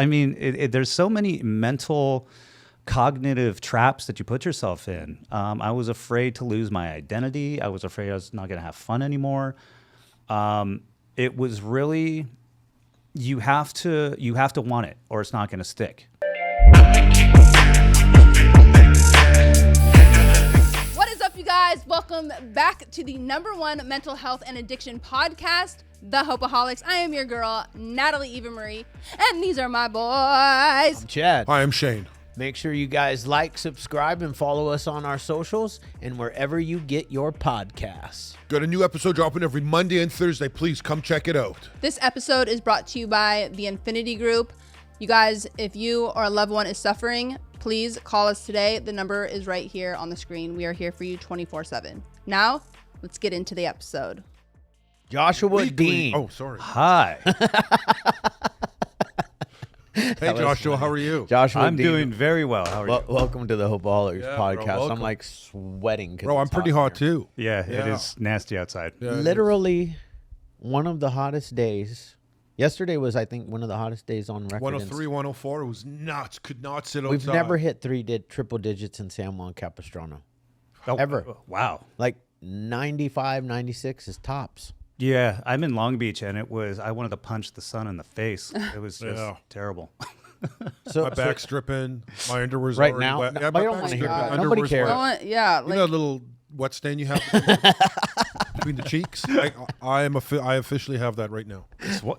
I mean, there's so many mental, cognitive traps that you put yourself in. I was afraid to lose my identity. I was afraid I was not going to have fun anymore. It was really, you have to want it, or it's not going to stick. Guys, welcome back to the #1 mental health and addiction podcast, the Hopeaholics. I am your girl, Natalie Eva Marie, and these are my boys. I'm Chad. Hi, I'm Shane. Make sure you guys like, subscribe, and follow us on our socials and wherever you get your podcasts. Got a new episode dropping every Monday and Thursday. Please come check it out. This episode is brought to you by the Infinity Group. You guys, if you or a loved one is suffering, please call us today. The number is right here on the screen. We are here for you 24/7. Now, let's get into the episode. Joshua Deen. Oh, sorry. Hi. Hey, Joshua, how are you? Joshua I'm Deen. doing very well. How are you? Welcome to the Hopeaholics podcast. Bro, I'm welcome. like sweating. Bro, I'm pretty hot too. Yeah, it is nasty outside. Yeah, Literally one of the hottest days. Yesterday was, I think, one of the hottest days on record. 103, 104. It was nuts. Could not sit outside. We've never hit triple digits in San Juan Capistrano. Oh, Ever. Wow. Like 95, 96 is tops. Yeah, I'm in Long Beach, and I wanted to punch the sun in the face. It was just terrible. So, My back's dripping. My underwear's right already now, wet. Yeah, I my don't back's want to hear dripping. that. Nobody Underwear's cares. wet. Yeah, You know that little wet stain you have between the cheeks? I officially have that right now.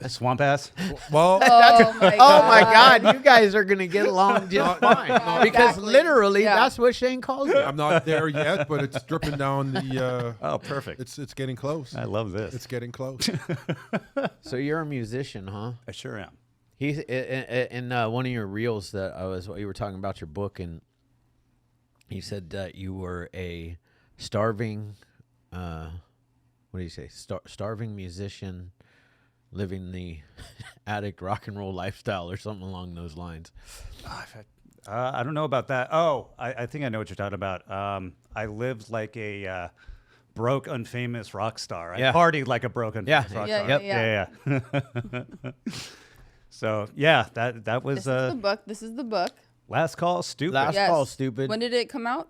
Swamp ass? Well, oh my Oh my God, you guys are gonna get along just fine because Exactly. literally Yeah. that's what Shane calls it. I'm not there yet, but it's dripping down the. Oh, perfect. It's getting close. I love this. It's getting close. So you're a musician, huh? I sure am. He's in one of your reels that you were talking about your book, and he said that you were a starving, what do you say? Starving musician, living the addict rock and roll lifestyle, or something along those lines. I don't know about that. Oh, I think I know what you're talking about. I lived like a broke, unfamous rock star. I partied like a broke, unfamous rock star. Yeah. So yeah, that was This is the book. Last Call Stupid. Last Call Stupid. When did it come out?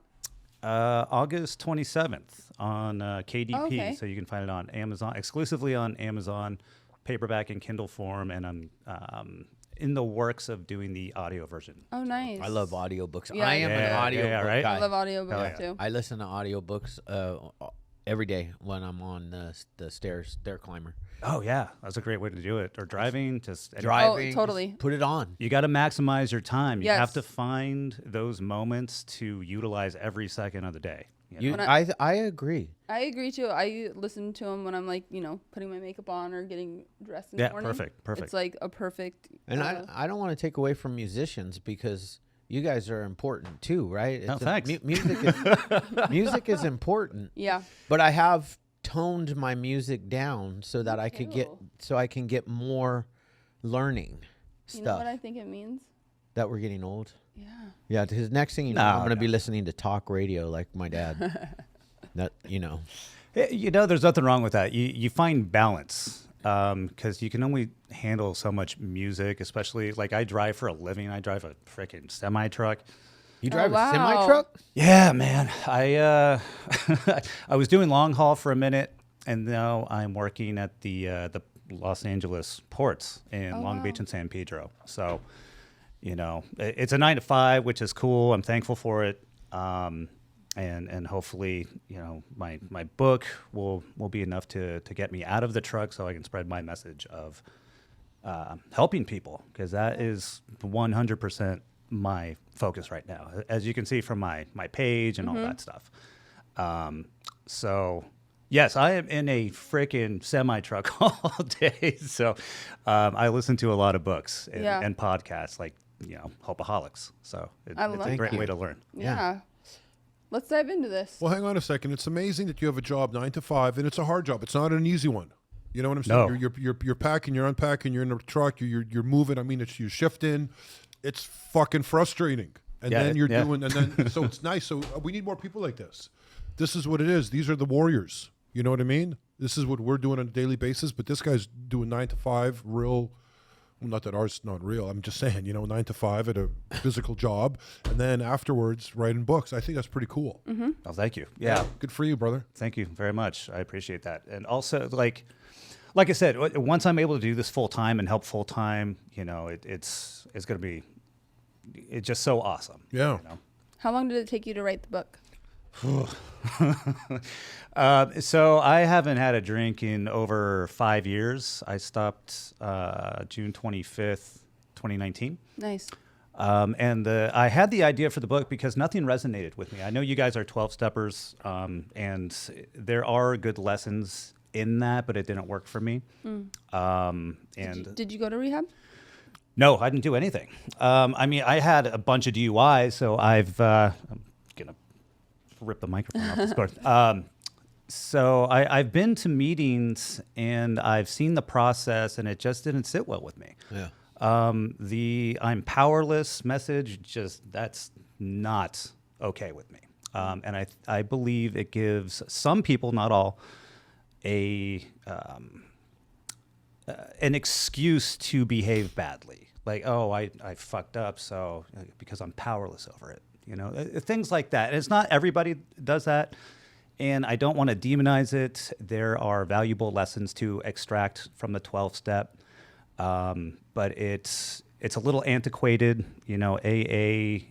August 27th on KDP. Oh, okay. So you can find it on Amazon, exclusively on Amazon, paperback and Kindle form, and I'm in the works of doing the audio version. Oh, nice. I love audiobooks. Yeah. I am an audiobook right? guy. I love audiobooks too. I listen to audiobooks every day when I'm on the stair climber. Oh yeah, that's a great way to do it. Or driving, Driving. Oh, totally. Just put it on. You got to maximize your time. You Yes. have to find those moments to utilize every second of the day. You know? I agree. I agree too. I listen to them when I'm like, putting my makeup on or getting dressed in the morning. Perfect. It's like a perfect. And I don't want to take away from musicians because you guys are important too, right? No, thanks. Music is important. Yeah. But I have toned my music down so that I can get more learning stuff. You know what I think it means? That we're getting old. Yeah. Yeah, because next thing you know, I'm going to be listening to talk radio like my dad. There's nothing wrong with that. You find balance because you can only handle so much music, especially like I drive for a living. I drive a freaking semi truck. You drive wow. a semi truck? Yeah, man. I was doing long haul for a minute, and now I'm working at the Los Angeles ports in Long Beach and San Pedro. So, it's a 9 to 5, which is cool. I'm thankful for it. And hopefully, my book will be enough to get me out of the truck so I can spread my message of helping people, because that is 100% my focus right now, as you can see from my page and all that stuff. So yes, I am in a freaking semi truck all day. So I listen to a lot of books and podcasts like, Hopeaholics. So it's a great way to learn. Yeah. Let's dive into this. Well, hang on a second. It's amazing that you have a job 9 to 5, and it's a hard job. It's not an easy one. You know what I'm saying? No. You're packing, you're unpacking, you're in a truck, you're moving. I mean, you're shifting. It's fucking frustrating. And then you're doing, and then so it's nice. So we need more people like this. This is what it is. These are the warriors. You know what I mean? This is what we're doing on a daily basis. But this guy's doing 9 to 5, real Well, not that ours is not real. I'm just saying, 9 to 5 at a physical job, and then afterwards writing books. I think that's pretty cool. Oh, thank you. Yeah. Good for you, brother. Thank you very much. I appreciate that. And also, like I said, once I'm able to do this full time and help full time, it's going to be, it's just so awesome. Yeah. How long did it take you to write the book? So I haven't had a drink in over 5 years. I stopped June 25th, 2019. Nice. And I had the idea for the book because nothing resonated with me. I know you guys are 12-steppers, and there are good lessons in that, but it didn't work for me. Did you go to rehab? No, I didn't do anything. I had a bunch of DUIs, so I'm gonna rip the microphone off this cord. So I've been to meetings and I've seen the process, and it just didn't sit well with me. Yeah. The I'm powerless message, that's not okay with me. And I believe it gives some people, not all, an excuse to behave badly. Like, oh, I fucked up, so because I'm powerless over it. Things like that. And it's not everybody does that. And I don't want to demonize it. There are valuable lessons to extract from the 12-step. But it's a little antiquated, AA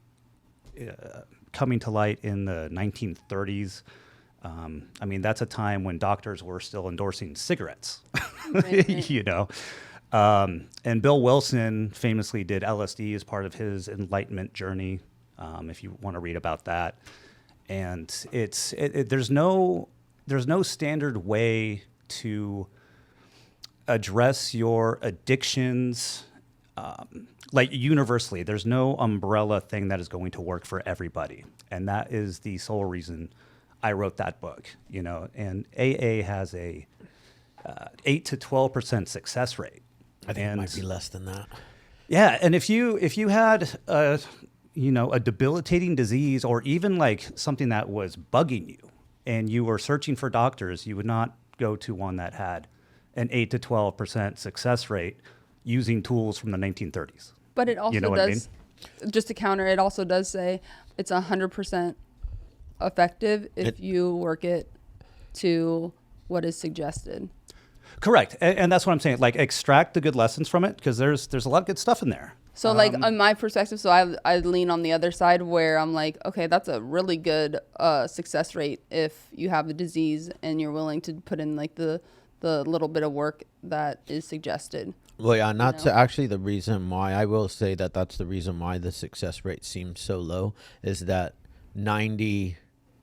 coming to light in the 1930s. That's a time when doctors were still endorsing cigarettes, Right. And Bill Wilson famously did LSD as part of his enlightenment journey, if you want to read about that. And there's no standard way to address your addictions, like universally. There's no umbrella thing that is going to work for everybody, and that is the sole reason I wrote that book. And AA has a 8 to 12% success rate. I think it might be less than that. Yeah, and if you had a debilitating disease, or even like something that was bugging you, and you were searching for doctors, you would not go to one that had an 8 to 12% success rate using tools from the 1930s. But it also does, just to counter, it also does say it's 100% effective if you work it to what is suggested. Correct. And that's what I'm saying. Like, extract the good lessons from it, because there's a lot of good stuff in there. So like on my perspective, so I lean on the other side where I'm like, okay, that's a really good success rate if you have a disease and you're willing to put in like the little bit of work that is suggested. Well, yeah, to actually the reason why I will say that that's the reason why the success rate seems so low is that 90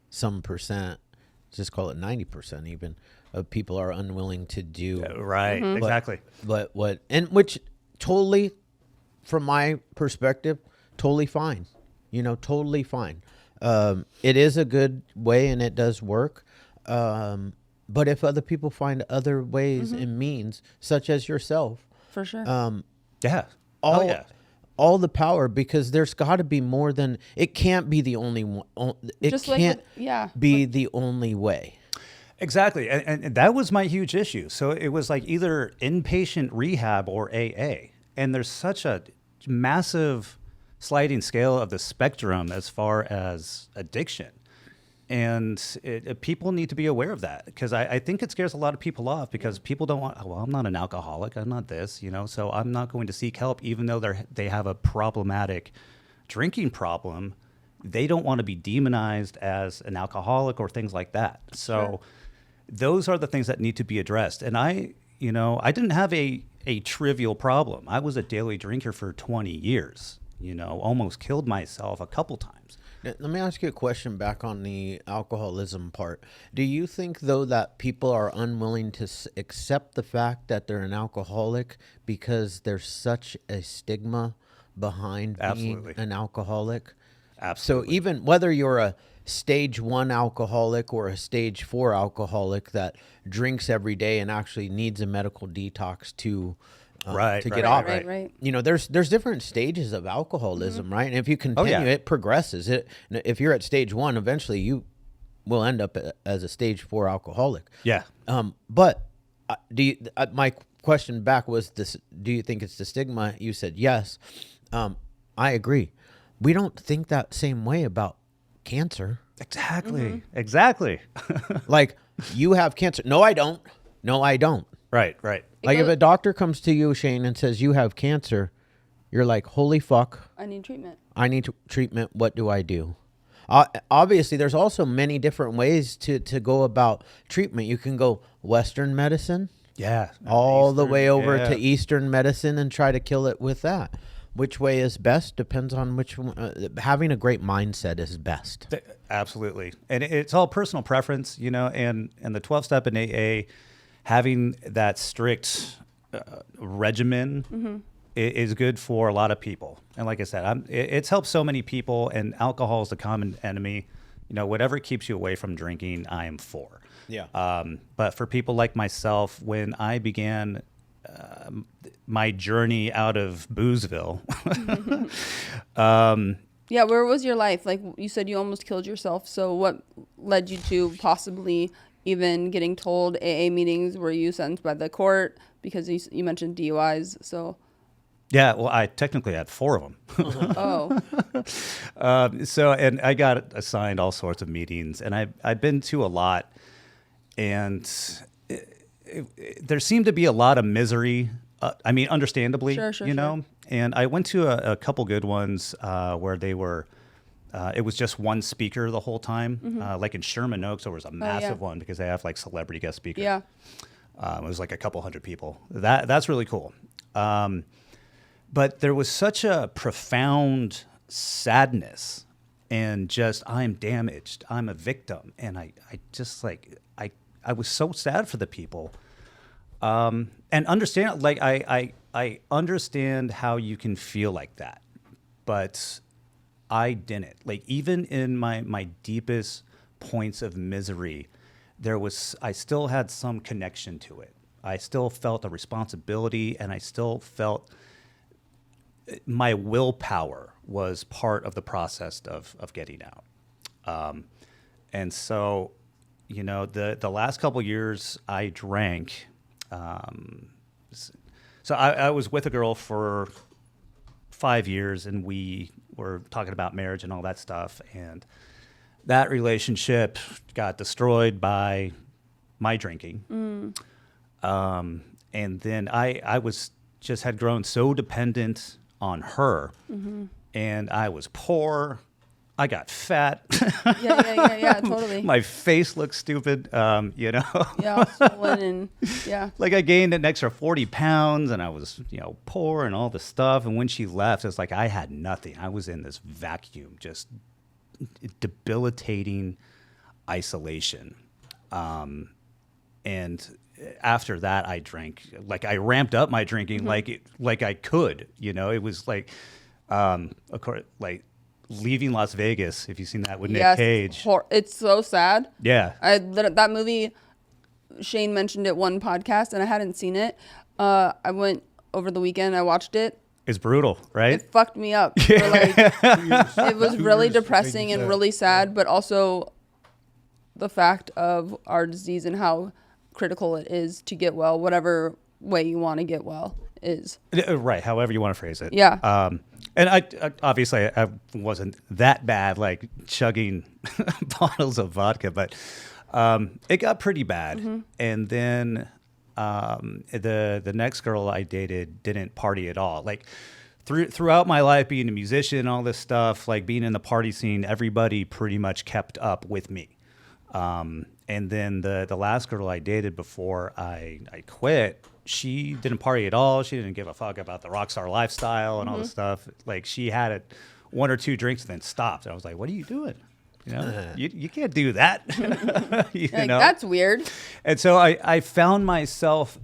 some percent, just call it 90% even, of people are unwilling to do. Right. Mm-hmm. Exactly. But which totally, from my perspective, totally fine. Totally fine. It is a good way and it does work. But if other people find other ways and means, such as yourself, for sure. Yeah. All the power, because there's got to be more than, it can't be the only one. It Just can't be the only way. Exactly. And that was my huge issue. So it was like either inpatient rehab or AA. And there's such a massive sliding scale of the spectrum as far as addiction. And people need to be aware of that, because I think it scares a lot of people off, because people don't want, well, I'm not an alcoholic, I'm not this, so I'm not going to seek help, even though they have a problematic drinking problem. They don't want to be demonized as an alcoholic or things like that. So those are the things that need to be addressed. And I didn't have a trivial problem. I was a daily drinker for 20 years, almost killed myself a couple times. Let me ask you a question back on the alcoholism part. Do you think, though, that people are unwilling to accept the fact that they're an alcoholic because there's such a stigma behind being an alcoholic? Absolutely. So even whether you're a stage 1 alcoholic or a stage 4 alcoholic that drinks every day and actually needs a medical detox to get off. Right. There's different stages of alcoholism, right? And if you continue, it progresses. If you're at stage 1, eventually you will end up as a stage 4 alcoholic. Yeah. But my question back was this: do you think it's the stigma? You said yes. I agree. We don't think that same way about cancer. Exactly. Exactly. Like, you have cancer. No, I don't. No, I don't. Right. Like, if a doctor comes to you, Shane, and says you have cancer, you're like, holy fuck. I need treatment. I need treatment. What do I do? Obviously, there's also many different ways to go about treatment. You can go Western medicine. Yeah. All the way over to Eastern medicine and try to kill it with that. Which way is best depends on which one. Having a great mindset is best. Absolutely. And it's all personal preference, you know, and the 12-step in AA, having that strict regimen is good for a lot of people. And like I said, it's helped so many people, and alcohol is the common enemy. You know, whatever keeps you away from drinking, I am for. Yeah. But for people like myself, when I began my journey out of Boozeville, yeah, where was your life? Like you said, you almost killed yourself. So what led you to possibly even getting told AA meetings? Were you sentenced by the court? Because you mentioned DUIs. So yeah, well, I technically had 4 of them. Oh. And I got assigned all sorts of meetings, and I've been to a lot, and there seemed to be a lot of misery. I mean, understandably, you know. And I went to a couple good ones where they were. It was just one speaker the whole time. Like in Sherman Oaks, there was a massive one because they have like celebrity guest speakers. Yeah. It was like a couple hundred people. That's really cool. But there was such a profound sadness and just, I'm damaged. I'm a victim. And I just like, I was so sad for the people. And understand, like, I understand how you can feel like that, but I didn't. Like, even in my deepest points of misery, I still had some connection to it. I still felt a responsibility, and I still felt my willpower was part of the process of getting out. And so, you know, the last couple of years I drank. So I was with a girl for 5 years, and we were talking about marriage and all that stuff. And that relationship got destroyed by my drinking. And then I was just had grown so dependent on her, and I was poor. I got fat. Yeah, totally. My face looked stupid, you know. Yeah, swollen and yeah. Like I gained an extra 40 pounds, and I was, you know, poor and all this stuff. And when she left, it's like I had nothing. I was in this vacuum, just debilitating isolation. And after that, I drank. Like I ramped up my drinking, like I could. You know, it was like, of course, like. Leaving Las Vegas, if you've seen that with Nick Cage. It's so sad. Yeah. That movie, Shane mentioned it one podcast, and I hadn't seen it. I went over the weekend, I watched it. It's brutal, right? It fucked me up. It was really depressing and really sad, but also the fact of our disease and how critical it is to get well, whatever way you want to get well is. Right, however you want to phrase it. Yeah. And I obviously I wasn't that bad, like chugging bottles of vodka, but it got pretty bad. And then the next girl I dated didn't party at all. Like throughout my life, being a musician, all this stuff, like being in the party scene, everybody pretty much kept up with me. And then the last girl I dated before I quit, she didn't party at all. She didn't give a fuck about the rock star lifestyle and all this stuff. Like she had 1 or 2 drinks and then stopped. And I was like, what are you doing? You know, you can't do that. you know? That's weird. And so I found myself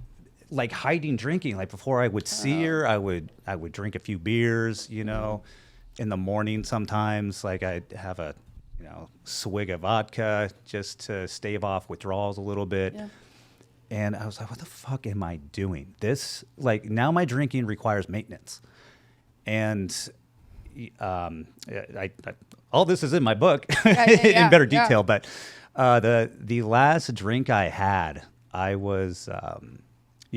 like hiding drinking. Like before I would see her, I would drink a few beers, you know, in the morning sometimes. Like I'd have a, you know, swig of vodka just to stave off withdrawals a little bit. Yeah. And I was like, what the fuck am I doing? This, like, now my drinking requires maintenance. And all this is in my book in better detail. But the last drink I had, I was,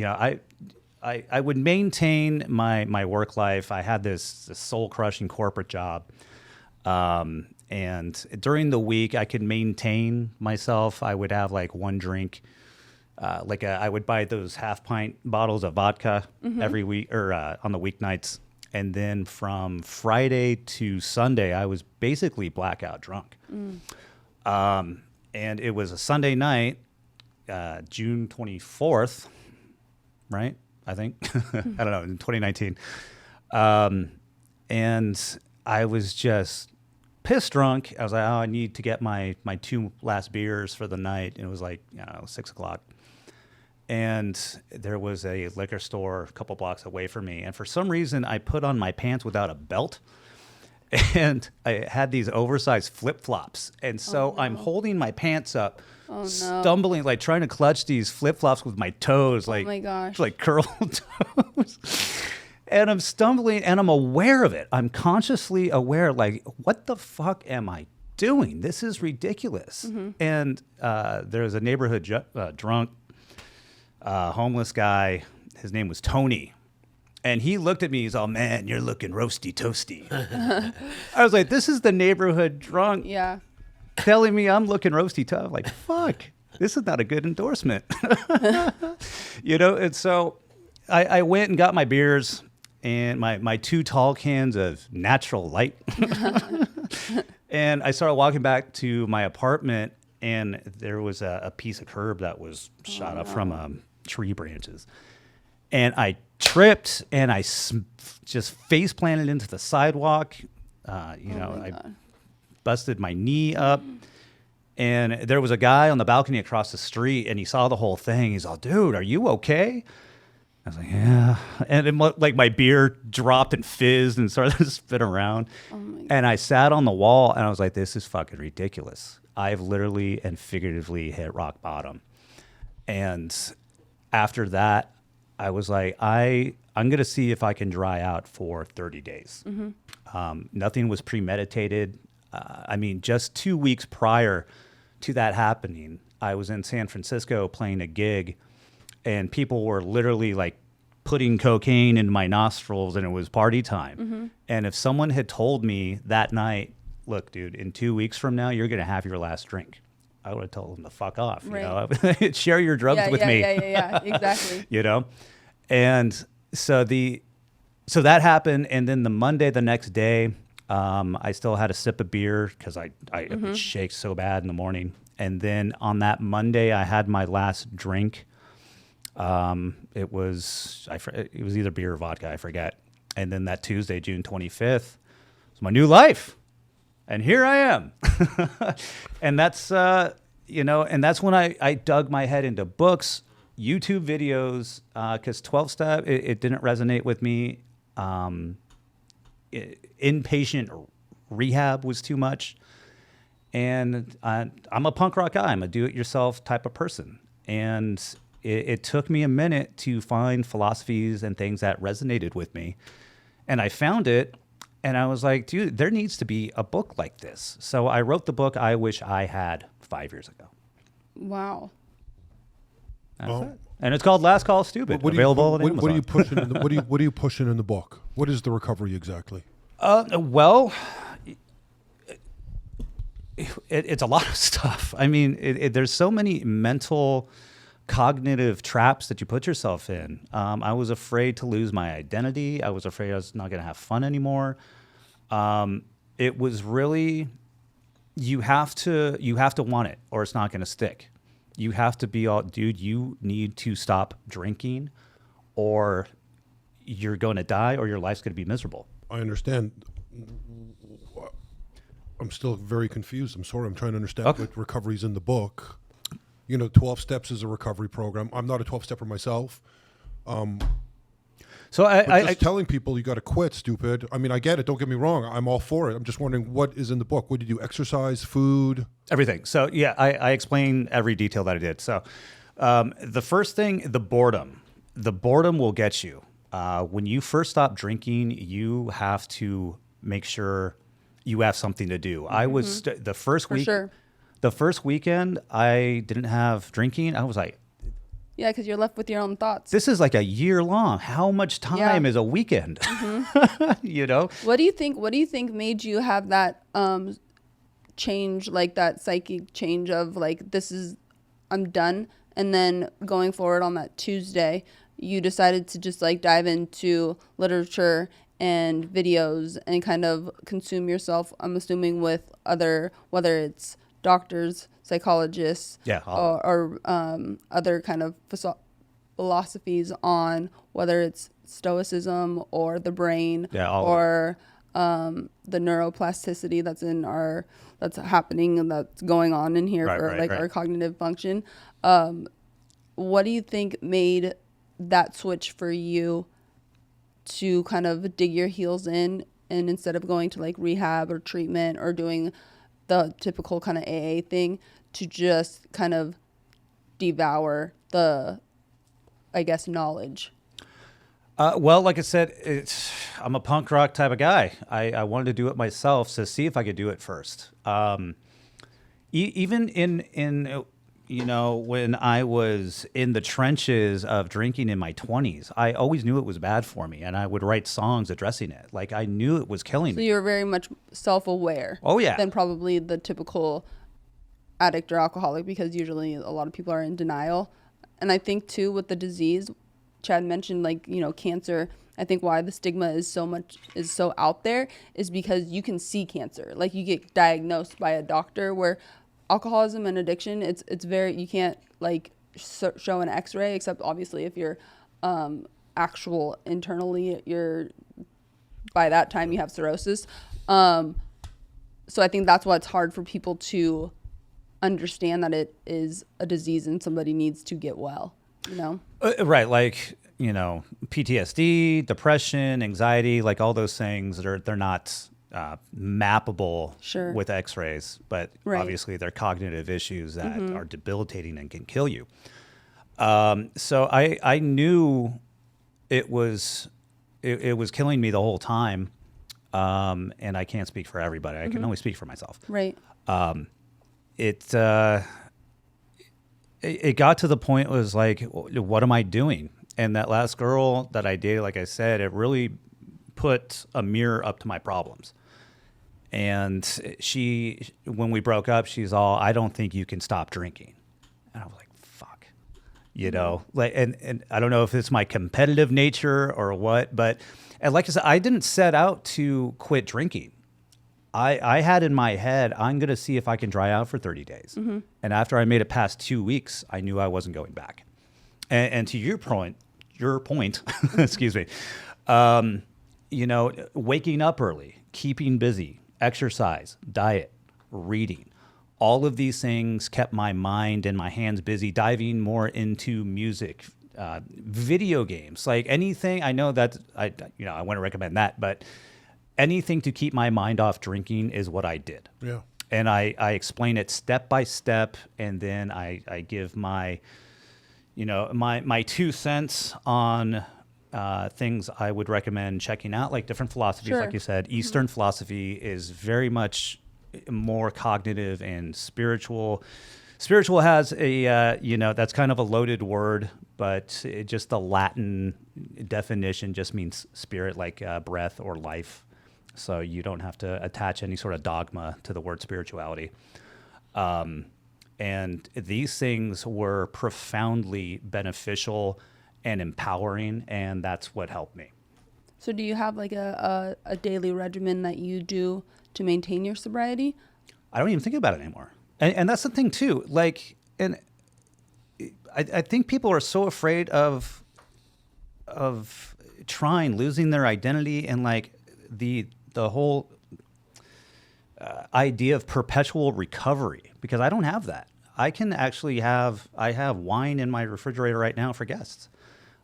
I would maintain my work life. I had this soul crushing corporate job. And during the week I could maintain myself. I would have like one drink, I would buy those 1/2 pint bottles of vodka every week or on the weeknights. And then from Friday to Sunday, I was basically blackout drunk. And it was a Sunday night, June 24th, right? I think, I don't know, in 2019. And I was just pissed drunk. I was like, I need to get my 2 last beers for the night. And it was like, 6 o'clock. And there was a liquor store a couple blocks away from me. And for some reason, I put on my pants without a belt. And I had these oversized flip-flops. And so I'm holding my pants up, stumbling, like trying to clutch these flip-flops with my toes, like, oh my gosh, like curled toes. And I'm stumbling, and I'm aware of it. I'm consciously aware, like, what the fuck am I doing? This is ridiculous. And there's a neighborhood drunk, homeless guy. His name was Tony. And he looked at me. He's all, man, you're looking roasty toasty. I was like, this is the neighborhood drunk telling me I'm looking roasty toast. Like, fuck, this is not a good endorsement. And so I went and got my beers and my 2 tall cans of Natural Light. And I started walking back to my apartment, and there was a piece of curb that was shot up from tree branches. And I tripped, and I just face planted into the sidewalk. I busted my knee up. And there was a guy on the balcony across the street, and he saw the whole thing. He's all, dude, are you okay? I was like, yeah. And my beer dropped and fizzed and started to spin around. And I sat on the wall, and I was like, this is fucking ridiculous. I've literally and figuratively hit rock bottom. And after that, I was like, I'm going to see if I can dry out for 30 days. Nothing was premeditated. Just 2 weeks prior to that happening, I was in San Francisco playing a gig, and people were literally like putting cocaine in my nostrils, and it was party time. And if someone had told me that night, look, dude, in 2 weeks from now, you're going to have your last drink, I would have told them to fuck off. Right. Share your drugs with me. Yeah, exactly. And so that happened. And then the Monday, the next day, I still had a sip of beer because I would shake so bad in the morning. And then on that Monday, I had my last drink. It was either beer or vodka, I forget. And then that Tuesday, June 25th, was my new life. And here I am. And that's, and that's when I dug my head into books, YouTube videos, because 12-step, it didn't resonate with me. Inpatient rehab was too much. And I'm a punk rock guy. I'm a do-it-yourself type of person. And it took me a minute to find philosophies and things that resonated with me. And I found it. And I was like, dude, there needs to be a book like this. So I wrote the book I Wish I Had 5 years ago. Wow. That's it. And it's called Last Call Stupid. Available on Amazon. What are you pushing in the book? What is the recovery exactly? It's a lot of stuff. There's so many mental, cognitive traps that you put yourself in. I was afraid to lose my identity. I was afraid I was not going to have fun anymore. It was really, you have to want it, or it's not going to stick. You have to be all, dude, you need to stop drinking, or you're going to die, or your life's going to be miserable. I understand. I'm still very confused. I'm sorry. I'm trying to understand what recovery's in the book. 12 Steps is a recovery program. I'm not a 12-stepper myself. So I telling people you got to quit, stupid. I get it. Don't get me wrong. I'm all for it. I'm just wondering what is in the book. What did you do? Exercise, food? Everything. So yeah, I explain every detail that I did. So the first thing, the boredom. The boredom will get you. When you first stop drinking, you have to make sure you have something to do. I was the first week. For sure. The first weekend I didn't have drinking. I was like, Yeah, because you're left with your own thoughts. This is like a year long. How much time is a weekend? You know? What do you think made you have that change, like that psychic change of like, I'm done, and then going forward on that Tuesday, you decided to just like dive into literature and videos and kind of consume yourself, I'm assuming, with other, whether it's doctors, psychologists, or other kind of philosophies on whether it's stoicism or the brain, or the neuroplasticity that's happening and that's going on in here our cognitive function. What do you think made that switch for you to kind of dig your heels in, and instead of going to like rehab or treatment or doing the typical kind of AA thing, to just kind of devour the, I guess, knowledge? Well, like I said, I'm a punk rock type of guy. I wanted to do it myself to see if I could do it first. Even in when I was in the trenches of drinking in my 20s, I always knew it was bad for me, and I would write songs addressing it. Like, I knew it was killing me. So you're very much self-aware. Oh, yeah. Than probably the typical addict or alcoholic, because usually a lot of people are in denial. And I think, too, with the disease, Chad mentioned, like, cancer. I think why the stigma is so out there is because you can see cancer. Like, you get diagnosed by a doctor, where alcoholism and addiction, it's very, you can't like show an x-ray, except obviously if you're actual internally, you're, by that time you have cirrhosis. So I think that's why it's hard for people to understand that it is a disease and somebody needs to get well, right, like, PTSD, depression, anxiety, like all those things, they're not mappable with x-rays, but obviously they're cognitive issues that are debilitating and can kill you. So I knew it was killing me the whole time. And I can't speak for everybody. I can only speak for myself. Right. It got to the point, was like, what am I doing? And that last girl that I dated, like I said, it really put a mirror up to my problems. And when we broke up, she's all, I don't think you can stop drinking. And I was like, fuck, like, and I don't know if it's my competitive nature or what, but, and like I said, I didn't set out to quit drinking. I had in my head, I'm going to see if I can dry out for 30 days. And after I made it past 2 weeks, I knew I wasn't going back. And to your point, excuse me, waking up early, keeping busy, exercise, diet, reading, all of these things kept my mind and my hands busy, diving more into music, video games, like anything. I know that I wouldn't recommend that, but anything to keep my mind off drinking is what I did. Yeah. And I explain it step by step, and then I give my 2 cents on things I would recommend checking out, like different philosophies. Like you said, Eastern philosophy is very much more cognitive and spiritual. Spiritual has a, that's kind of a loaded word, but just the Latin definition just means spirit, like breath or life. So you don't have to attach any sort of dogma to the word spirituality. And these things were profoundly beneficial and empowering, and that's what helped me. So do you have like a daily regimen that you do to maintain your sobriety? I don't even think about it anymore. And that's the thing too. Like, and I think people are so afraid of losing their identity, and like the whole idea of perpetual recovery, because I don't have that. I can actually I have wine in my refrigerator right now for guests.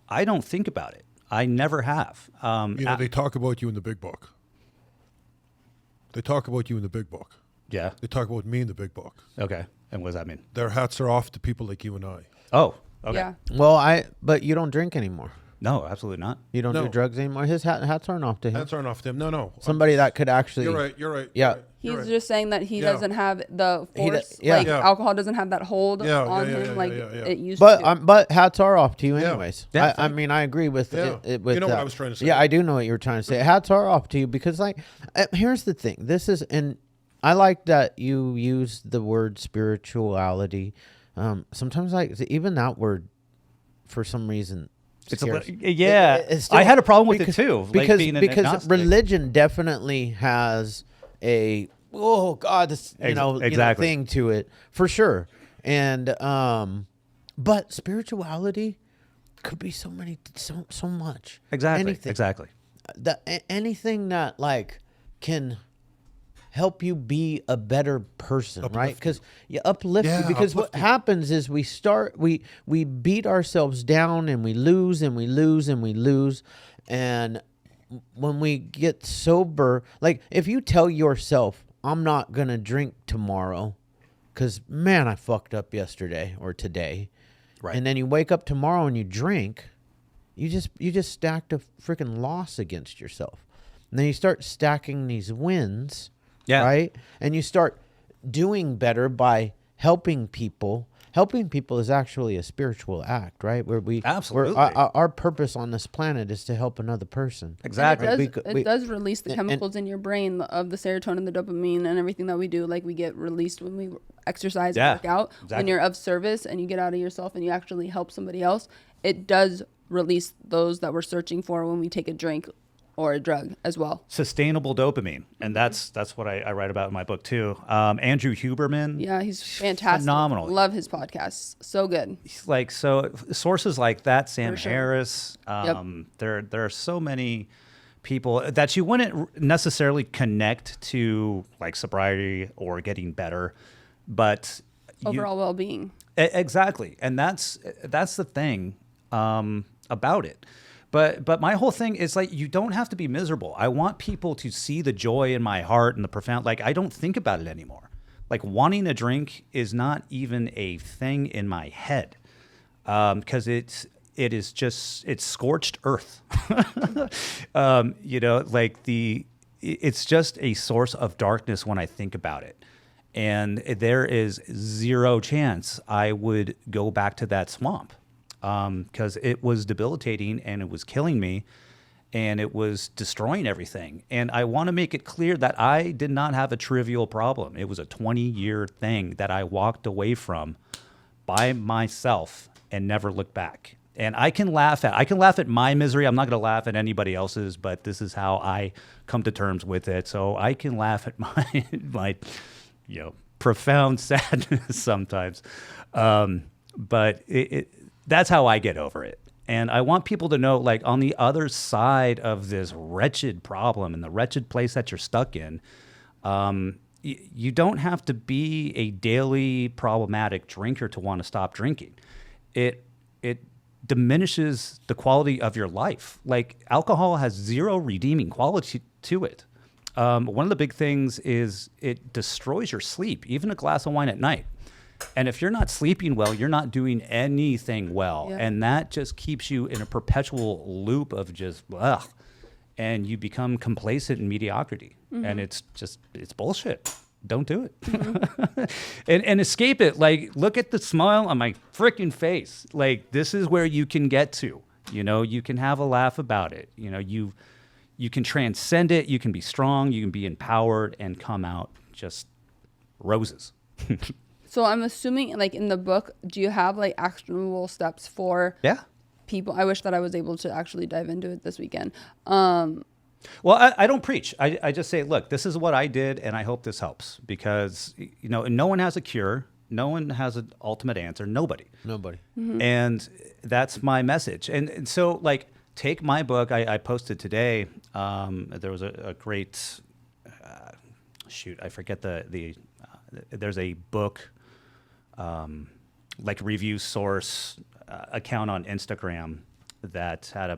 I don't think about it. I never have. They talk about you in the big book. They talk about you in the big book. Yeah. They talk about me in the big book. Okay. And what does that mean? Their hats are off to people like you and I. Oh, okay. Yeah. Well, but you don't drink anymore. No, absolutely not. You don't do drugs anymore? His hats aren't off to him. Hats aren't off to him. No. Somebody that could actually... You're right. Yeah. He's just saying that he doesn't have the force, alcohol doesn't have that hold on him it used to. But hats are off to you Yeah. anyways. Yeah. I mean, I agree with it. With you know that. what I was trying to say. Yeah, I do know what you were trying to say. Hats are off to you because, like, here's the thing. This is, and I like that you use the word spirituality. Sometimes, like, even that word, for some reason, It's scares. it's still, I had a problem with it too. Because being religion definitely has a this exactly. thing to it for sure, and but spirituality could be so much. Exactly. Exactly. Anything that like can help you be a better person, right? Because you uplift you. Because what happens is we beat ourselves down and we lose and we lose and we lose. And when we get sober, like if you tell yourself, I'm not going to drink tomorrow because, man, I fucked up yesterday or today. Right. And then you wake up tomorrow and you drink, you just stacked a freaking loss against yourself. And then you start stacking these wins. Yeah. Right. And you start doing better by helping people. Helping people is actually a spiritual act, right? Where absolutely our purpose on this planet is to help another person. Exactly. It does release the chemicals in your brain of the serotonin, the dopamine, and everything that we do. Like we get released when we exercise, and work out. Exactly. When you're of service and you get out of yourself and you actually help somebody else, it does release those that we're searching for when we take a drink or a drug as well. Sustainable dopamine. And that's what I write about in my book too. Andrew Huberman. Yeah, he's fantastic. Phenomenal. Love his podcasts. So good. Like, so sources like that, Sam Harris, there are so many people that you wouldn't necessarily connect to like sobriety or getting better, but overall well-being. Exactly. And that's the thing about it. But my whole thing is like, you don't have to be miserable. I want people to see the joy in my heart and the profound, like I don't think about it anymore. Like wanting a drink is not even a thing in my head. Cause it's scorched earth. It's just a source of darkness when I think about it. And there is zero chance I would go back to that swamp. Because it was debilitating and it was killing me and it was destroying everything. And I want to make it clear that I did not have a trivial problem. It was a 20-year thing that I walked away from by myself and never looked back. And I can laugh at my misery. I'm not going to laugh at anybody else's, but this is how I come to terms with it. So I can laugh at my profound sadness sometimes. But that's how I get over it. And I want people to know, like, on the other side of this wretched problem and the wretched place that you're stuck in, you don't have to be a daily problematic drinker to want to stop drinking. It diminishes the quality of your life. Like, alcohol has zero redeeming quality to it. One of the big things is it destroys your sleep, even a glass of wine at night. And if you're not sleeping well, you're not doing anything well. Yeah. And that just keeps you in a perpetual loop of just, and you become complacent in mediocrity. Mm-hmm. And it's bullshit. Don't do it. Mm-hmm. and escape it. Like, look at the smile on my freaking face. Like, this is where you can get to. You can have a laugh about it. You can transcend it. You can be strong. You can be empowered and come out just roses. So I'm assuming, like, in the book, do you have, like, actionable steps for people? I wish that I was able to actually dive into it this weekend. Well, I don't preach. I just say, look, this is what I did, and I hope this helps. Because, no one has a cure. No one has an ultimate answer. Nobody. Mm-hmm. And that's my message. And so, like, take my book. I posted today. There was a great, I forget there's a book, like review source account on Instagram that had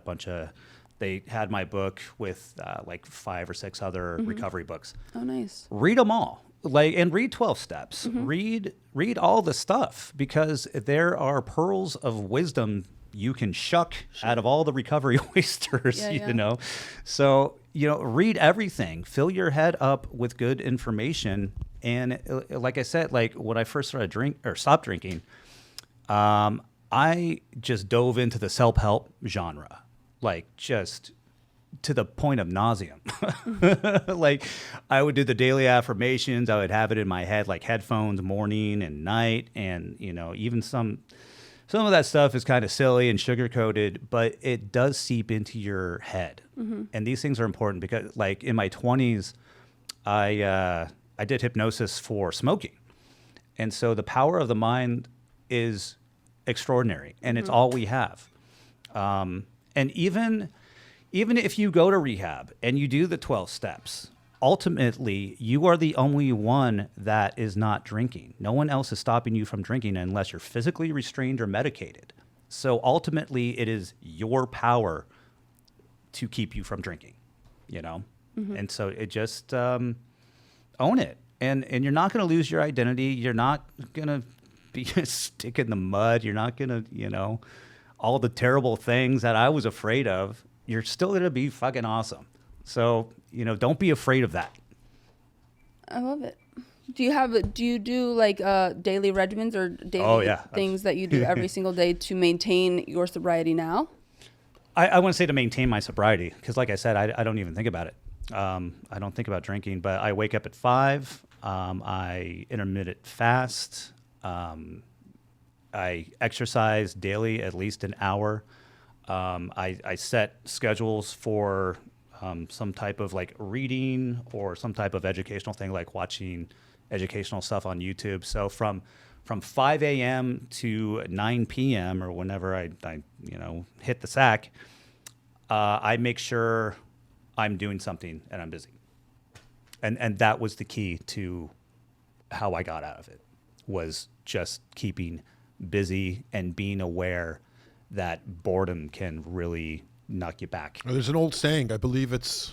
they had my book with like 5 or 6 other recovery books. Oh, nice. Read them all. And read 12 steps. Mm-hmm. Read all the stuff, because there are pearls of wisdom, you can shuck out of all the recovery oysters, you know? So, you know, read everything, fill your head up with good information. And like I said, like when I first started stopped drinking, I just dove into the self-help genre, like just to the point of nauseam. Like I would do the daily affirmations. I would have it in my head, like headphones, morning and night. And, you know, even some of that stuff is kind of silly and sugar coated, but it does seep into your head. And these things are important because like in my 20s, I did hypnosis for smoking. And so the power of the mind is extraordinary, and it's all we have. And even if you go to rehab and you do the 12 steps, ultimately you are the only one that is not drinking. No one else is stopping you from drinking unless you're physically restrained or medicated. So ultimately it is your power to keep you from drinking, you know? And so it just own it. And you're not going to lose your identity. You're not going to be a stick in the mud. You're not going to, you know, all the terrible things that I was afraid of. You're still going to be fucking awesome. So, you know, don't be afraid of that. I love it. Do you do like daily regimens or daily things that you do every single day to maintain your sobriety now? I want to say to maintain my sobriety, because like I said, I don't even think about it. I don't think about drinking, but I wake up at 5. I intermittent fast. I exercise daily, at least an hour. I set schedules for some type of like reading or some type of educational thing, like watching educational stuff on YouTube. So from 5 a.m. to 9 p.m. or whenever I you know, hit the sack, I make sure I'm doing something and I'm busy. And that was the key to how I got out of it, was just keeping busy and being aware that boredom can really knock you back. There's an old saying, I believe it's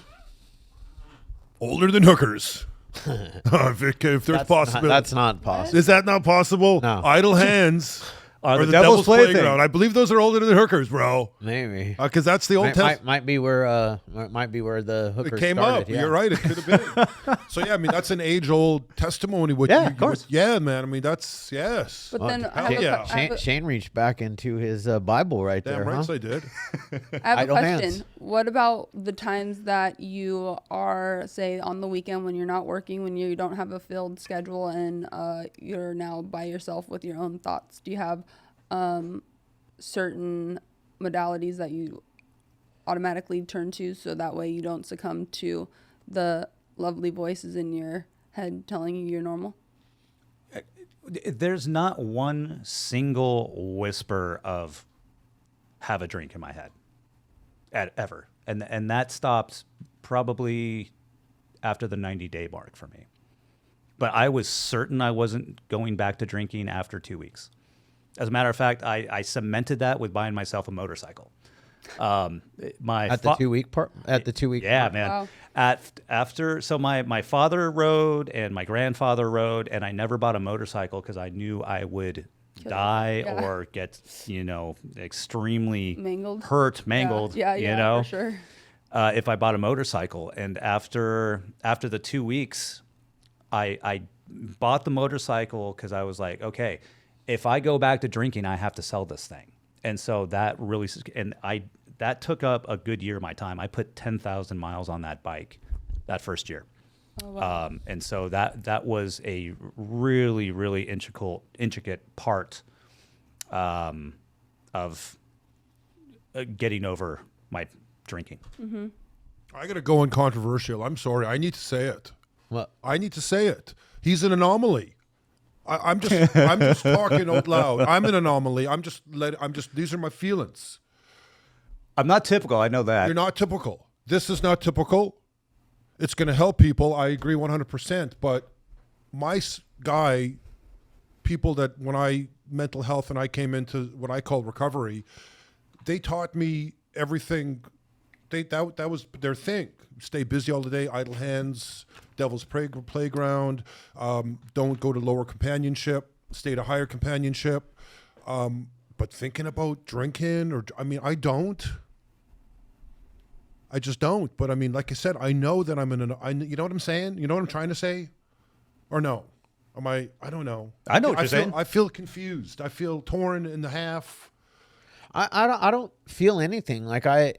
older than hookers. if there's possibility. That's not possible. Is that not possible? No. Idle hands Are the devil's playground. I believe those are older than hookers, bro. Maybe. Because that's the old test. Might be where the hookers It came started, up. yeah. You're right. It could have been. So yeah, I mean that's an age-old testimony. Of course. Yeah, man. I mean that's yes. But then Shane reached back into his Bible right Damn there. right, Huh? I did. I have a Idle question. hands. What about the times that you are, say, on the weekend when you're not working, when you don't have a filled schedule and you're now by yourself with your own thoughts? Do you have certain modalities that you automatically turn to so that way you don't succumb to the lovely voices in your head telling you you're normal? There's not one single whisper of have a drink in my head ever. And that stopped probably after the 90-day mark for me. But I was certain I wasn't going back to drinking after 2 weeks. As a matter of fact, I cemented that with buying myself a motorcycle. The 2 week part. At the 2 week. Yeah, part. man. Wow. So my father rode and my grandfather rode, and I never bought a motorcycle because I knew I would die or get, you know, extremely mangled. Yeah, you know, for sure. If I bought a motorcycle. And after the 2 weeks, I bought the motorcycle because I was like, okay, if I go back to drinking, I have to sell this thing. And so that really, that took up a good year of my time. I put 10,000 miles on that bike that first year. Oh, wow. And so that was a really, really intricate part of getting over my drinking. Mm-hmm. I got to go uncontroversial. I'm sorry. I need to say it. What? I need to say it. He's an anomaly. I'm just talking out loud. I'm an anomaly. These are my feelings. I'm not typical. I know that. You're not typical. This is not typical. It's going to help people. I agree 100%. But my guy, people that mental health and I came into what I call recovery, they taught me everything. That was their thing. Stay busy all the day, idle hands, devil's playground. Don't go to lower companionship. Stay to higher companionship. But But thinking about drinking, I don't. I just don't. But I mean, like I said, I know that I'm you know what I'm saying? You know what I'm trying to say? Or no? I don't know. I know what you're saying. I feel confused. I feel torn in the half. I don't feel anything. Like I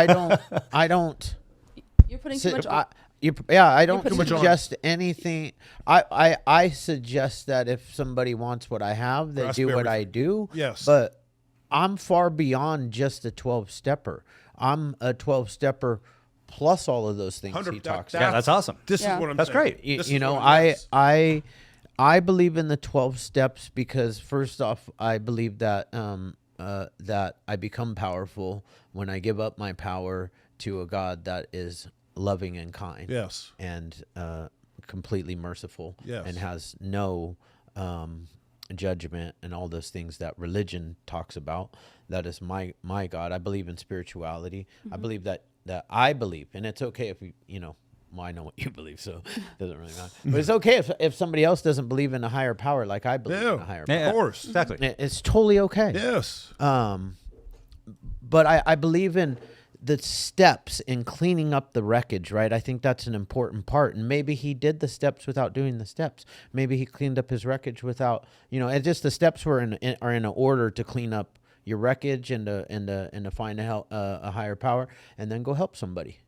don't. You're putting too much on. I don't suggest anything. I suggest that if somebody wants what I have, they do what I do. Yes. But I'm far beyond just a 12-stepper. I'm a 12-stepper plus all of those things he talks about. Yeah, that's awesome. This is what I'm That's saying. great. You know, I believe in the 12 steps because first off, I believe that that I become powerful when I give up my power to a God that is loving and kind. Yes. And completely merciful. Yes. And has no judgment and all those things that religion talks about. That is my God. I believe in spirituality. I believe that I believe, and it's okay if well, I know what you believe, so it doesn't really matter. But it's okay if somebody else doesn't believe in a higher power like I believe in a higher power. Of course. Exactly. It's totally okay. Yes. But I believe in the steps in cleaning up the wreckage, right? I think that's an important part. And maybe he did the steps without doing the steps. Maybe he cleaned up his wreckage without, it's just the steps are in an order to clean up your wreckage and to find a higher power and then go help somebody,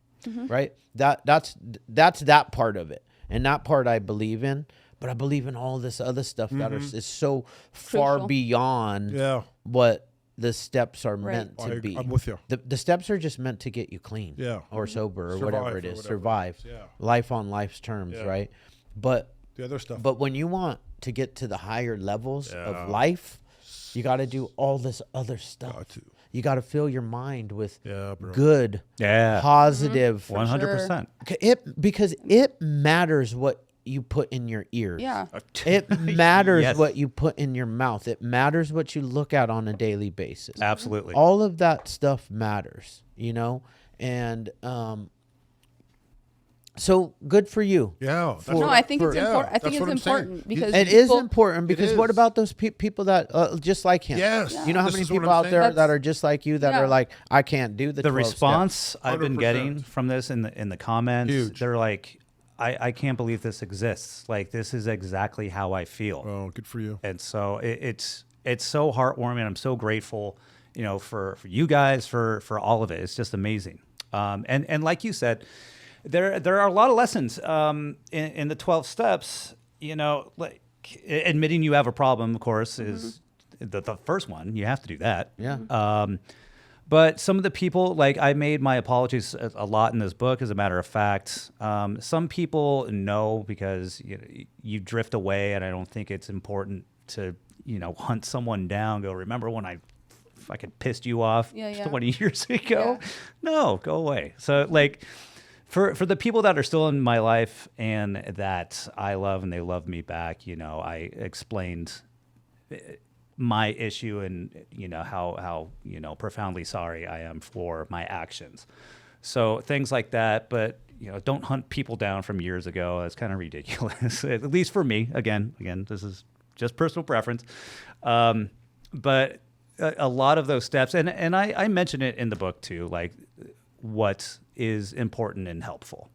right? That's that part of it. And that part I believe in, but I believe in all this other stuff that is so far beyond what the steps are meant to be. I'm with you. The steps are just meant to get you clean, or sober, or whatever it is. Survive, life on life's terms, right? But the other stuff. But when you want to get to the higher levels of life, you got to do all this other stuff. You got to fill your mind with good, positive, 100%. Because it matters what you put in your ears. Yeah. It matters what you put in your mouth. It matters what you look at on a daily basis. Absolutely. All of that stuff matters, and so good for you. Yeah. I think it's important. I think it's important because it is important because what about those people that just like him? Yes. You know how many people out there that are just like you that are like, I can't do the 12 response steps. I've been getting from this in the comments. Huge. They're like, I can't believe this exists. Like, this is exactly how I feel. Oh, good for you. And so it's so heartwarming. I'm so grateful, for you guys, for all of it. It's just amazing. And like you said, there are a lot of lessons in the 12 steps. Like admitting you have a problem, of course, is the first one. You have to do that. Yeah. But some of the people, like I made my apologies a lot in this book, as a matter of fact. Some people know because you drift away, and I don't think it's important to hunt someone down. Go, remember when I fucking pissed you off 20 years ago? Yeah. No, go away. So like for the people that are still in my life and that I love and they love me back, I explained my issue and how profoundly sorry I am for my actions. So things like that, but don't hunt people down from years ago. That's kind of ridiculous, at least for me. Again, this is just personal preference. But a lot of those steps, and I mention it in the book too, like what is important and helpful,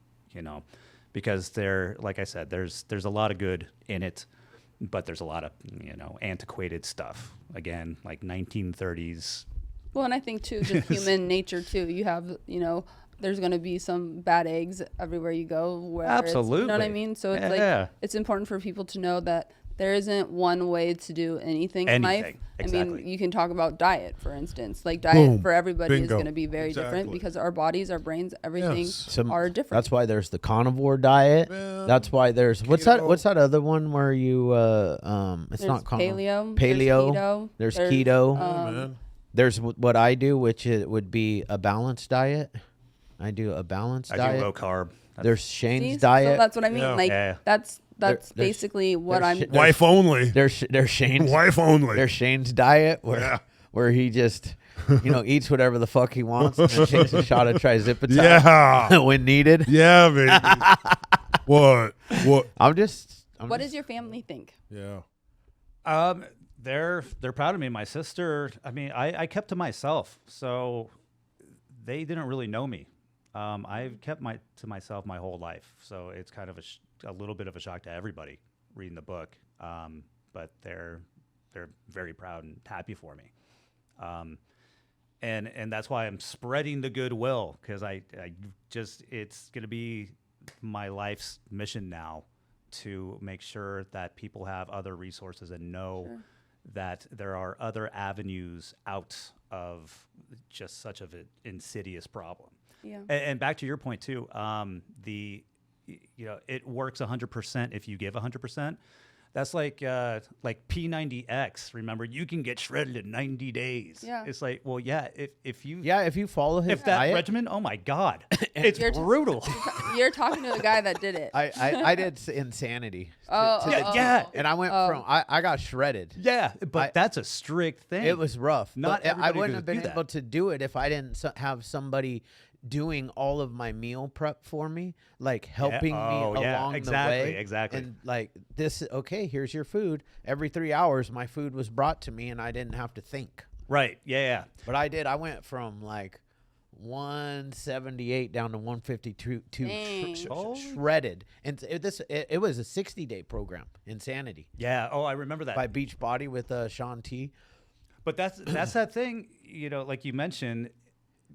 because like I said, there's a lot of good in it. But there's a lot of, antiquated stuff. Again, like 1930s. Well, and I think, too, just human nature, too. You have, there's going to be some bad eggs everywhere you go. Absolutely. You know what I mean? So it's it's important for people to know that there isn't one way to do anything in life. Exactly. I mean, you can talk about diet, for instance. Like diet for everybody is going to be very different because our bodies, our brains, everything are different. That's why there's the carnivore diet. That's why there's what's that other one where you it's not paleo. There's keto. There's what I do, which would be a balanced diet. I do a balanced diet. I do low carb. There's Shane's diet. So that's what I mean. Like that's basically what I'm. Wife only. There's Shane's wife only. There's Shane's diet where he just eats whatever the fuck he wants and then takes a shot of trizipatide when needed. Yeah, baby. What? What does your family think? Yeah. They're proud of me. My sister, I mean, I kept to myself, so they didn't really know me. I've kept to myself my whole life, so it's kind of a little bit of a shock to everybody reading the book. But they're very proud and happy for me. And that's why I'm spreading the goodwill, because it's going to be my life's mission now to make sure that people have other resources and know that there are other avenues out of just such of an insidious problem. Yeah. And back to your point too, it works 100% if you give 100%. That's like P90X. Remember, you can get shredded in 90 days. Yeah. It's like, well, yeah, if you follow his diet, regimen, oh my God, it's brutal. You're talking to the guy that did it. I did Insanity. And I went from I got shredded. Yeah, but that's a strict thing. It was rough. Not but I everybody wouldn't have could been do able that. to do it if I didn't have somebody doing all of my meal prep for me, like helping me along the way. Exactly. And like this, okay, here's your food. Every 3 hours, my food was brought to me, and I didn't have to think. Right. Yeah. But I did. I went from like 178 down to 152 shredded. And it was a 60-day program, Insanity. Yeah. Oh, I remember that. By Beachbody with Sean T. But that's that thing, like you mentioned,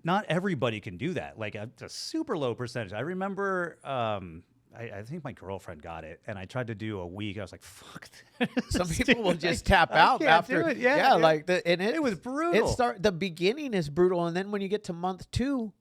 not everybody can do that. Like it's a super low percentage. I remember, I think my girlfriend got it, and I tried to do a week. I was like, "Fuck!" Some people will just tap out after. Do it. Yeah. Like it was brutal. The beginning is brutal, and then when you get to month 2,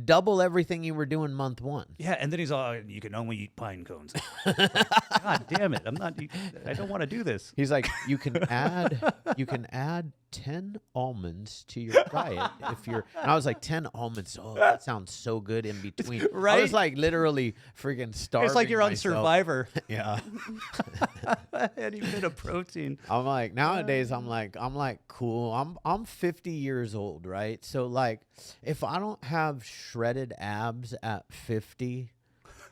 double everything you were doing month 1. Yeah, and then he's all, "You can only eat pine cones." God damn it! I don't want to do this. He's like, you can add 10 almonds to your diet if you're. And I was like, 10 almonds. Oh, that sounds so good in between. Right? I was like literally freaking starving. It's like you're on myself. Survivor. Yeah. Any bit of protein. I'm like, nowadays I'm like cool. I'm 50 years old, right? So like, if I don't have shredded abs at 50,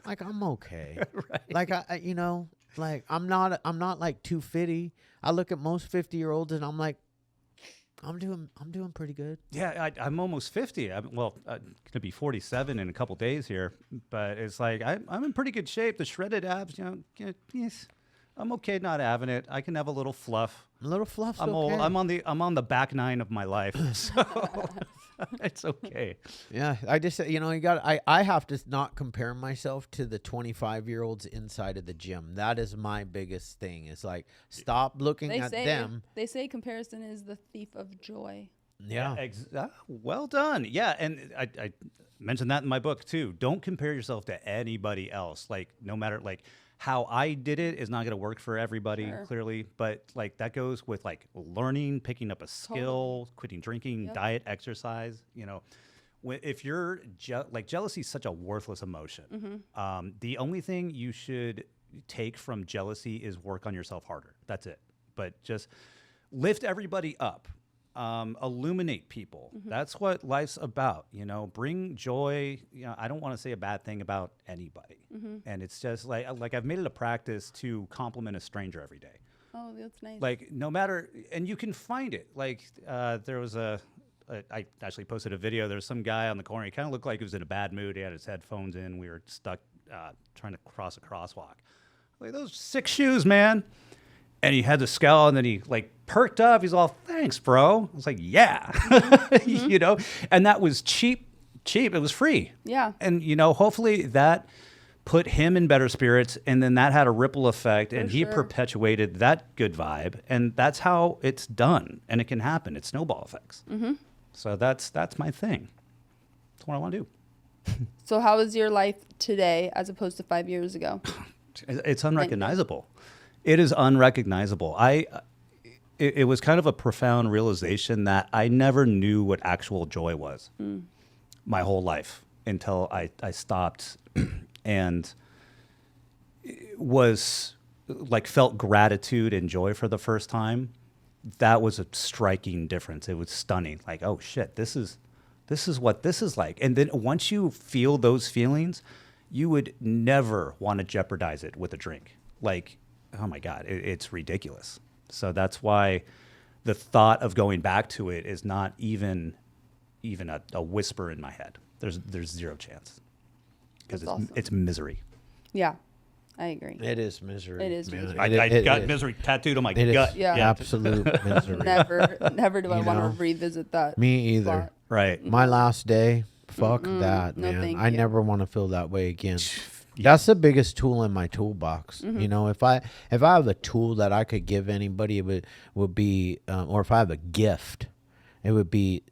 like I'm okay. Right. Like like I'm not like too fitty. I look at most 50-year-olds and I'm like, I'm doing pretty good. Yeah, I'm almost 50. I'm going to be 47 in a couple days here, but it's like I'm in pretty good shape. The shredded abs, yes, I'm okay not having it. I can have a little fluff. A little fluff's I'm okay. old. I'm on the back 9 of my life, so it's okay. Yeah, I just I have to not compare myself to the 25-year-olds inside of the gym. That is my biggest thing. It's like, stop looking at them. They say comparison is the thief of joy. Yeah. Well done. Yeah, and I mentioned that in my book too. Don't compare yourself to anybody else. Like, no matter like how I did it is not going to work for everybody, clearly. But like that goes with like learning, picking up a skill, quitting drinking, diet, exercise. If you're jealousy is such a worthless emotion. The only thing you should take from jealousy is work on yourself harder. That's it. But just lift everybody up. Illuminate people. That's what life's about. Bring joy. I don't want to say a bad thing about anybody. And it's just like I've made it a practice to compliment a stranger every day. Oh, that's nice. Like no matter, and you can find it. Like there was I actually posted a video. There was some guy on the corner. He kind of looked like he was in a bad mood. He had his headphones in. We were stuck trying to cross a crosswalk. Like, those 6 shoes, man. And he had the scowl, and then he like perked up. He's all, "Thanks, bro." I was like, "Yeah," And that was cheap. It was free. Yeah. And hopefully that put him in better spirits, and then that had a ripple effect, and he perpetuated that good vibe, and that's how it's done, and it can happen. It's snowball effects. So that's my thing. That's what I want to do. So how is your life today as opposed to 5 years ago? It's unrecognizable. It is unrecognizable. It was kind of a profound realization that I never knew what actual joy was my whole life until I stopped and was like felt gratitude and joy for the first time. That was a striking difference. It was stunning. Like, oh shit, this is what this is like. And then once you feel those feelings, you would never want to jeopardize it with a drink. Like, oh my God, it's ridiculous. So that's why the thought of going back to it is not even a whisper in my head. There's zero chance because it's misery. Yeah, I agree. It is misery. It is misery. I got misery tattooed on my gut. Yeah. Absolute misery. Never do I want know? to revisit that. Me either. spot. Right. My last day, fuck that, no, man. thank I you. never want to feel that way again. That's the biggest tool in my toolbox. You know, if I have a tool that I could give anybody, it would be, or if I have a gift, it would be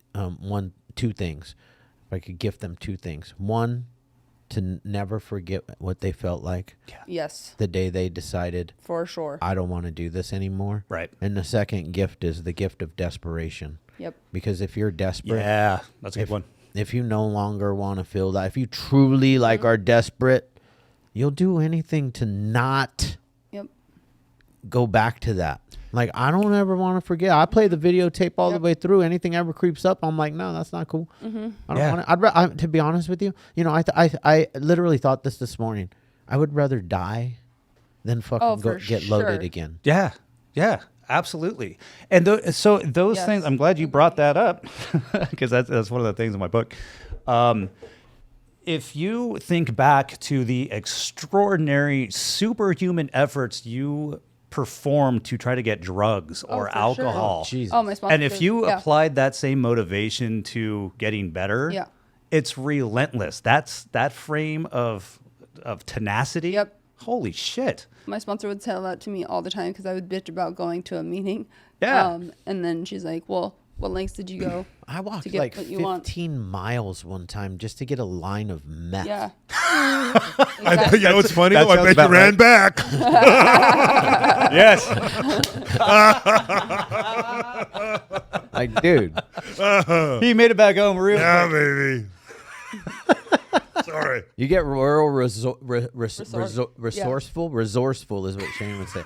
two things. If I could gift them two things. One, to never forget what they felt like Yes, the day they decided, for sure. I don't want to do this anymore. Right. And the second gift is the gift of desperation. Yep. Because if you're desperate, Yeah, that's a good one. if you no longer want to feel that, if you truly are desperate, you'll do anything to not Yep. go back to that. Like, I don't ever want to forget. I play the videotape all the way through. Anything ever creeps up, I'm like, no, that's not cool. I don't want to. To be honest with you, I literally thought this morning. I would rather die than fucking get loaded again. Yeah. Yeah. Absolutely. And so those things, I'm glad you brought that up because that's one of the things in my book. If you think back to the extraordinary superhuman efforts you performed to try to get drugs or for alcohol, sure. Jesus. Oh, my sponsor. and if you applied that same motivation to getting better, it's relentless. That's that frame of tenacity. Yep. Holy shit. My sponsor would tell that to me all the time because I would bitch about going to a meeting. Yeah. And then she's like, well, what lengths did you go? I walked to get like what you want? 15 miles one time just to get a line of meth. Yeah. You know what's funny? that though? I sounds bet you about ran back. Yes. Like, dude. He made it back home real Yeah, quick. baby. Sorry. You get resourceful. Resourceful is what Shane would say.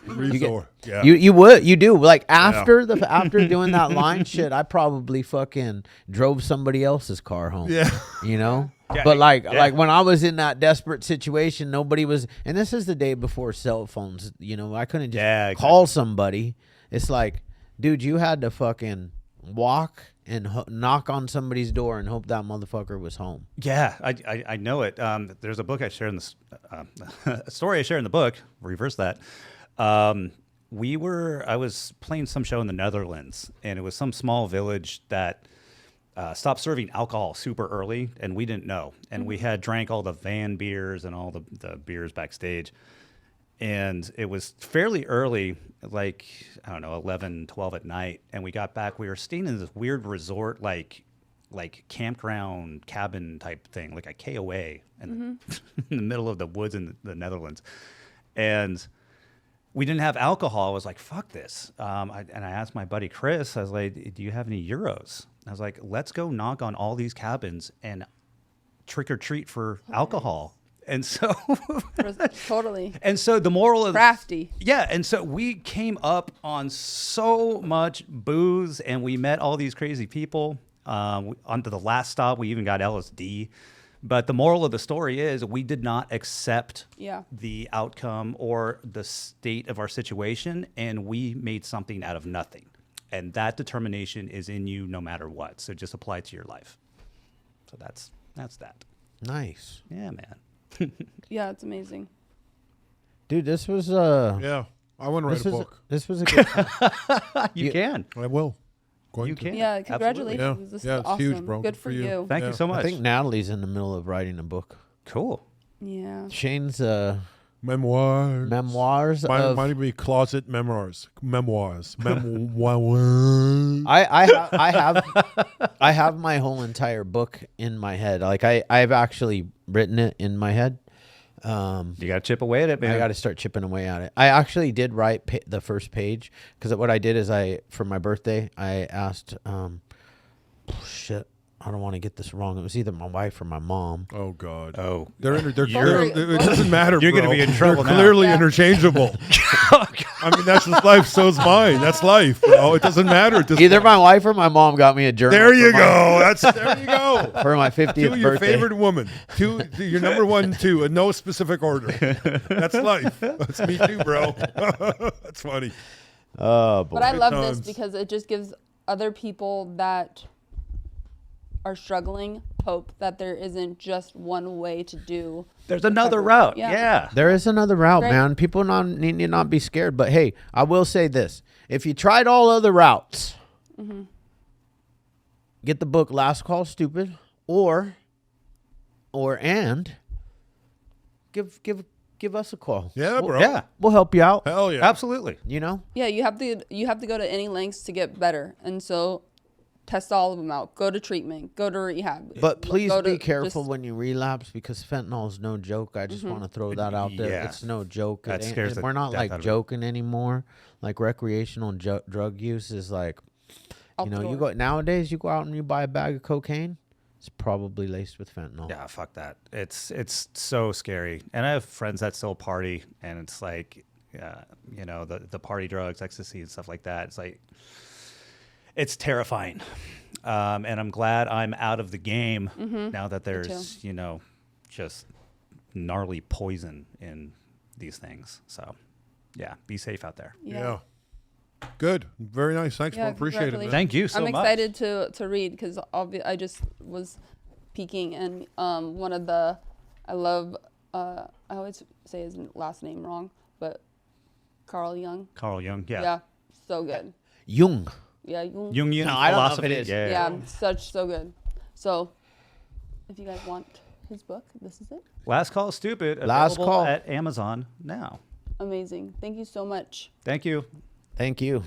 Yeah. You do. Like after doing that line shit, I probably fucking drove somebody else's car home. Yeah. You know? Yeah, But like when I was in that desperate situation, nobody was, and this is the day before cell phones, you know, I couldn't just call somebody. It's like, dude, you had to fucking walk and knock on somebody's door and hope that motherfucker was home. Yeah, I know it. There's a book I share in this, a story I share in the book. Reverse that. I was playing some show in the Netherlands, and it was some small village that stopped serving alcohol super early, and we didn't know. And we had drank all the van beers and all the beers backstage. And it was fairly early, like, I don't know, 11, 12 at night. And we got back. We were staying in this weird resort, like campground cabin type thing, like a KOA in the middle of the woods in the Netherlands. And we didn't have alcohol. I was like, fuck this. And I asked my buddy Chris, I was like, do you have any euros? I was like, let's go knock on all these cabins and trick or treat for alcohol. And so Totally. And so the moral of crafty. Yeah, and so we came up on so much booze, and we met all these crazy people. Onto the last stop, we even got LSD. But the moral of the story is we did not accept the outcome or the state of our situation, and we made something out of nothing. And that determination is in you no matter what. So just apply it to your life. So that's that. Nice. Yeah, man. Yeah, it's amazing. Dude, this was Yeah. I want to write a book. This was a good You can. I will. You can. Yeah, congratulations. Absolutely. This Yeah, is it's awesome. huge, bro. Good Good for for you. you. Thank you so much. I think Natalie's in the middle of writing a book. Cool. Yeah. Shane's Memoirs. memoirs Mine of might be closet memoirs. Memoirs. I have my whole entire book in my head. Like I've actually written it in my head. You got to chip away at it, man. I got to start chipping away at it. I actually did write the first page because what I did is for my birthday, I asked, shit, I don't want to get this wrong. It was either my wife or my mom. Oh God. Oh. It doesn't matter. You're bro. gonna be in trouble They're now. clearly Yeah. interchangeable. I mean, that's just life. So's mine. That's life. Bro. It doesn't matter. At this Either point. my wife or my mom got me a journal. There you go. There you go. For my 50th Two, your birthday. favorite woman. Two, your number 1, 2, in no specific order. That's life. That's me too, bro. That's funny. Oh boy. But I love times. this because it just gives other people that are struggling hope that there isn't just one way to do. There's another route. Yeah. Yeah. There is another route, Great. man. People need to not be scared. But hey, I will say this: if you tried all other routes, get the book "Last Call Stupid," and give us a call. Yeah, bro. Yeah. We'll help you out. Hell yeah. Absolutely. You know. Yeah, you have to go to any lengths to get better, and so test all of them out. Go to treatment. Go to rehab. But please Go to be careful just- when you relapse, because fentanyl is no joke. I just want to throw that out there. Yeah. It's no joke. That scares the We're not death like out of me. joking anymore. Like recreational drug use is like, Out you the know, you door. go nowadays. You go out and you buy a bag of cocaine. It's probably laced with fentanyl. Yeah, fuck that. It's so scary. And I have friends that still party, and it's like, you know, the party drugs, ecstasy, and stuff like that. It's like, it's terrifying. And I'm glad I'm out of the game now that there's, you know, just gnarly poison in these things. So, yeah, be safe out there. Yeah. Good. Very nice. Thanks, Yeah, bro. Appreciate it. congratulations. Man. Thank you so I'm much. excited to read because I just was peeking, and one of the I always say his last name wrong, but Carl Jung. Carl Jung, yeah. Yeah, so good. Jung. Yeah, Jung. Jungian No, I don't know if philosophy. it is. Yeah, so good. So, if you guys want his book, this is it. Last Call Stupid. Last Available Call. at Amazon now. Amazing. Thank you so much. Thank you. Thank you.